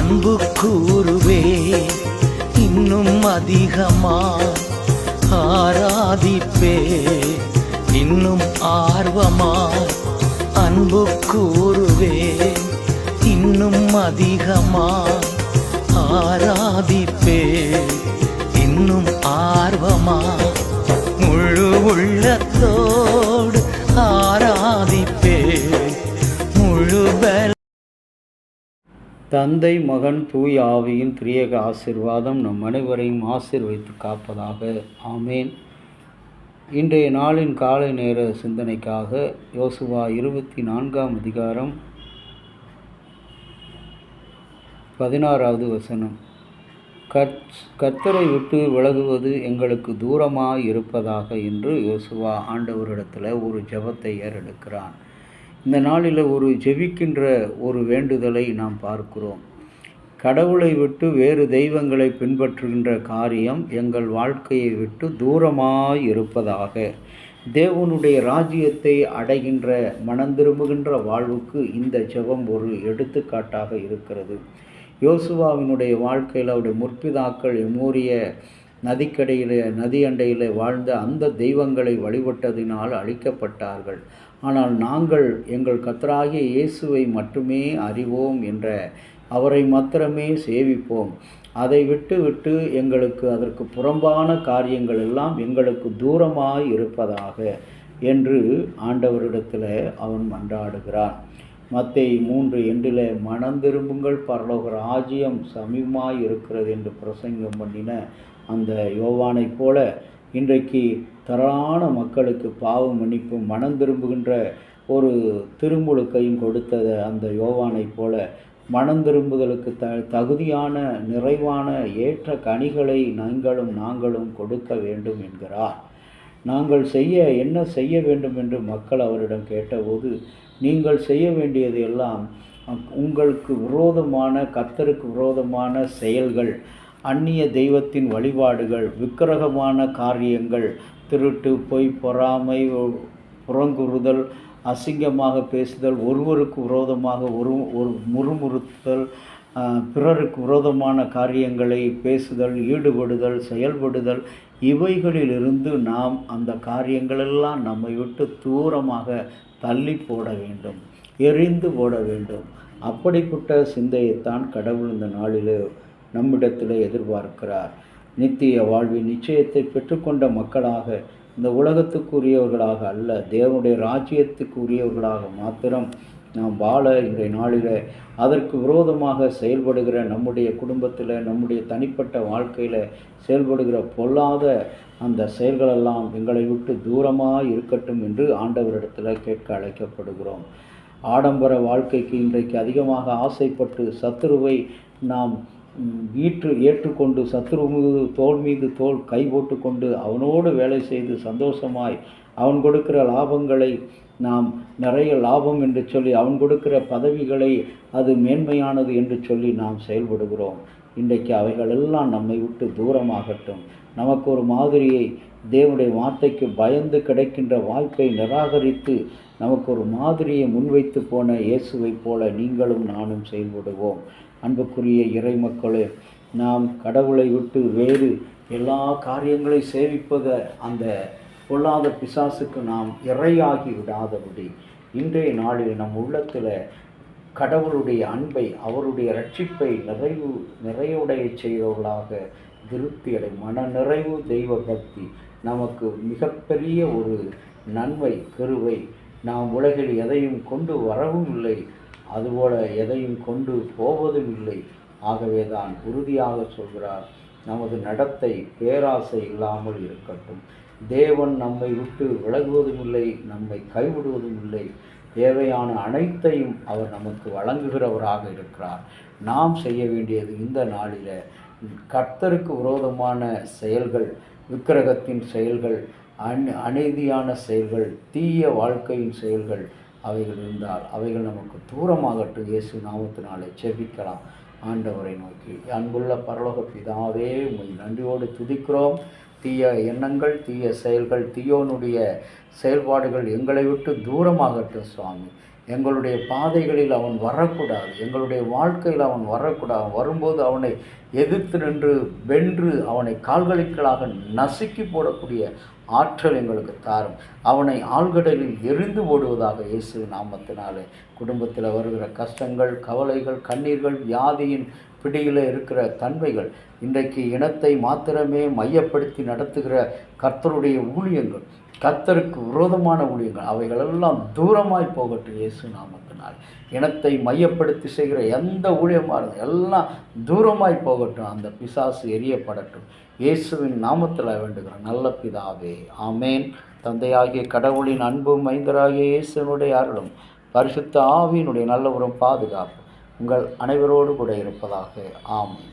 அன்பு கூறுவே இன்னும் அதிகமாய் ஆராதிப்பே இன்னும் ஆர்வமாய் அன்பு கூறுவே இன்னும் அதிகமாய் ஆராதிப்பே இன்னும் ஆர்வமாய் முழு உள்ளத்தோடு ஆராதிப்பே முழு பல. தந்தை மகன் தூய் ஆவியின் திரியேக ஆசீர்வாதம் நம் அனைவரையும் ஆசீர்வதித்து காப்பதாக. ஆமேன். இன்றைய நாளின் காலை நேர சிந்தனைக்காக யோசுவா 24ஆம் அதிகாரம் 16வது வசனம். கர்த்தரை விட்டு விலகுவது எங்களுக்கு தூரமாக இருப்பதாக என்று யோசுவா ஆண்டவரிடத்தில் ஒரு ஜெபத்தை ஏறெடுக்கிறான். இந்த நாளில் ஒரு ஜெபிக்கின்ற ஒரு வேண்டுதலை நாம் பார்க்கிறோம். கடவுளை விட்டு வேறு தெய்வங்களை பின்பற்றுகின்ற காரியம் எங்கள் வாழ்க்கையை விட்டு தூரமாய் இருப்பதாக. தேவனுடைய ராஜ்யத்தை அடைகின்ற மனந்திரும்புகின்ற வாழ்வுக்கு இந்த ஜெபம் ஒரு எடுத்துக்காட்டாக இருக்கிறது. யோசுவாவினுடைய வாழ்க்கையில் அவருடைய முற்பிதாக்கள் எமோரிய நதி அண்டையில் வாழ்ந்த அந்த தெய்வங்களை வழிபட்டதினால் அழிக்கப்பட்டார்கள். ஆனால் நாங்கள் எங்கள் கர்த்தராகிய இயேசுவை மட்டுமே அறிவோம் என்ற அவரை மாத்திரமே சேவிப்போம். அதை விட்டு எங்களுக்கு அதற்கு புறம்பான காரியங்கள் எல்லாம் எங்களுக்கு தூரமாய் இருப்பதாக என்று ஆண்டவரிடத்தில் அவன் மன்றாடுகிறான். மத்தேயு 3:8 மனந்திரும்புங்கள் பரலோக ராஜ்யம் சமீபமாய் இருக்கிறது என்று பிரசங்கம் பண்ணின அந்த யோவானைப் போல இன்றைக்கு தரான மக்களுக்கு பாவ மன்னிப்பும் மனம் திரும்புகின்ற ஒரு திருமுழுக்கையும் கொடுத்த அந்த யோவானைப் போல மனம் திரும்புதலுக்கு தகுதியான நிறைவான ஏற்ற கனிகளை நாங்களும் கொடுக்க வேண்டும் என்கிறார். நாங்கள் என்ன செய்ய வேண்டும் என்று மக்கள் அவரிடம் கேட்டபோது, நீங்கள் செய்ய வேண்டியது எல்லாம் உங்களுக்கு விரோதமான கர்த்தருக்கு விரோதமான செயல்கள், அந்நிய தெய்வத்தின் வழிபாடுகள், விக்கிரகமான காரியங்கள், திருட்டு, பொய், பொறாமை, புறங்குறுதல், அசிங்கமாக பேசுதல், ஒருவருக்கு விரோதமாக ஒரு முறுமுறுத்தல், பிறருக்கு விரோதமான காரியங்களை பேசுதல், ஈடுபடுதல், செயல்படுதல், இவைகளிலிருந்து நாம் அந்த காரியங்களெல்லாம் நம்மை விட்டு தூரமாக தள்ளி போட வேண்டும், எரிந்து போட வேண்டும். அப்படிப்பட்ட சிந்தையைத்தான் கடவுள் இந்த நாளில் நம்மிடத்தில் எதிர்பார்க்கிறார். நித்திய வாழ்வின் நிச்சயத்தை பெற்றுக்கொண்ட மக்களாக, இந்த உலகத்துக்குரியவர்களாக அல்ல, தேவனுடைய ராஜ்யத்துக்குரியவர்களாக மாத்திரம் நாம் வாழ இன்றைய நாளில் அதற்கு விரோதமாக செயல்படுகிற நம்முடைய குடும்பத்தில், நம்முடைய தனிப்பட்ட வாழ்க்கையில் செயல்படுகிற பொல்லாத அந்த செயல்களெல்லாம் எங்களை விட்டு தூரமாக இருக்கட்டும் என்று ஆண்டவரிடத்தில் கேட்க அழைக்கப்படுகிறோம். ஆடம்பர வாழ்க்கைக்கு இன்றைக்கு அதிகமாக ஆசைப்பட்டு சத்துருவை நாம் ஏற்றுக்கொண்டு சத்துரு தோள் மீது தோள் கை போட்டு கொண்டு அவனோடு வேலை செய்து சந்தோஷமாய் அவன் கொடுக்கிற லாபங்களை நாம் நிறைய லாபம் என்று சொல்லி அவன் கொடுக்கிற பதவிகளை அது மேன்மையானது என்று சொல்லி நாம் செயல்படுகிறோம். இன்றைக்கு அவைகளெல்லாம் நம்மை விட்டு தூரமாகட்டும். நமக்கு ஒரு மாதிரியை தேவனுடைய வார்த்தைக்கு பயந்து கிடைக்கின்ற வாய்ப்பை நிராகரித்து நமக்கு ஒரு மாதிரியை முன்வைத்து போன இயேசுவை போல நீங்களும் நானும் செயல்படுவோம். அன்புக்குரிய இறை மக்களே, நாம் கடவுளை விட்டு வேறு எல்லா காரியங்களை சேவிப்பத அந்த பொல்லாத பிசாசுக்கு நாம் இறையாகி விடாதபடி இன்றைய நாளில் நம் உள்ளத்தில் கடவுளுடைய அன்பை, அவருடைய ரட்சிப்பை நிறைவுடைய செய்தவர்களாக திருப்தி அடை மன நிறைவு தெய்வ பக்தி நமக்கு மிகப்பெரிய ஒரு நன்மை கிருபை. நாம் உலகில் எதையும் கொண்டு வரவும் இல்லை, அதுபோல எதையும் கொண்டு போவதும் இல்லை. ஆகவே தான் உறுதியாக சொல்கிறார், நமது நடத்தை பேராசை இல்லாமல் இருக்கட்டும். தேவன் நம்மை விட்டு விலகுவதும் இல்லை, நம்மை கைவிடுவதும் இல்லை. தேவையான அனைத்தையும் அவர் நமக்கு வழங்குகிறவராக இருக்கிறார். நாம் செய்ய வேண்டியது இந்த நாளில் கர்த்தருக்கு விரோதமான செயல்கள், விக்கிரகத்தின் செயல்கள், அநீதியான செயல்கள், தீய வாழ்க்கையின் செயல்கள் அவைகள் இருந்தால் அவைகள் நமக்கு தூரமாகட்டும். இயேசு நாமத்தினாலே ஜெபிக்கலாம். ஆண்டவரை நோக்கி, அன்புள்ள பரலோக பிதாவே, உம்மை நன்றியோடு துதிக்கிறோம். தீய எண்ணங்கள், தீய செயல்கள், தீயோனுடைய செயல்பாடுகள் எங்களை விட்டு தூரமாகட்டும் சுவாமி. எங்களுடைய பாதைகளில் அவன் வரக்கூடாது, எங்களுடைய வாழ்க்கையில் அவன் வரக்கூடாது. வரும்போது அவனை எதிர்த்து நின்று வென்று அவனை கால்களுக்களாக நசுக்கி போடக்கூடிய ஆற்றல் எங்களுக்கு தாரும். அவனை ஆழ்கடலில் எரிந்து போடுவதாக இயேசு நாமத்தினாலே. குடும்பத்தில் வருகிற கஷ்டங்கள், கவலைகள், கண்ணீர்கள், வியாதியின் பிடியில் இருக்கிற தன்மைகள், இன்றைக்கு இனத்தை மாத்திரமே மையப்படுத்தி நடத்துகிற கர்த்தருடைய ஊழியங்கள், கர்த்தருக்கு விரோதமான ஊழியங்கள், அவைகளெல்லாம் தூரமாய் போகட்டும் இயேசு நாமத்தினால். இனத்தை மையப்படுத்தி செய்கிற எந்த ஊழியமாக எல்லாம் தூரமாய் போகட்டும். அந்த பிசாசு எரியப்படட்டும் இயேசுவின் நாமத்தில் வேண்டுகிறோம் நல்ல பிதாவே, ஆமேன். தந்தையாகிய கடவுளின் அன்பும் மைந்தராகிய இயேசுனுடைய அருளும் பரிசுத்த ஆவியினுடைய நல்ல ஒரு பாதுகாப்பு உங்கள் அனைவரோடு கூட இருப்பதாக. ஆமேன்.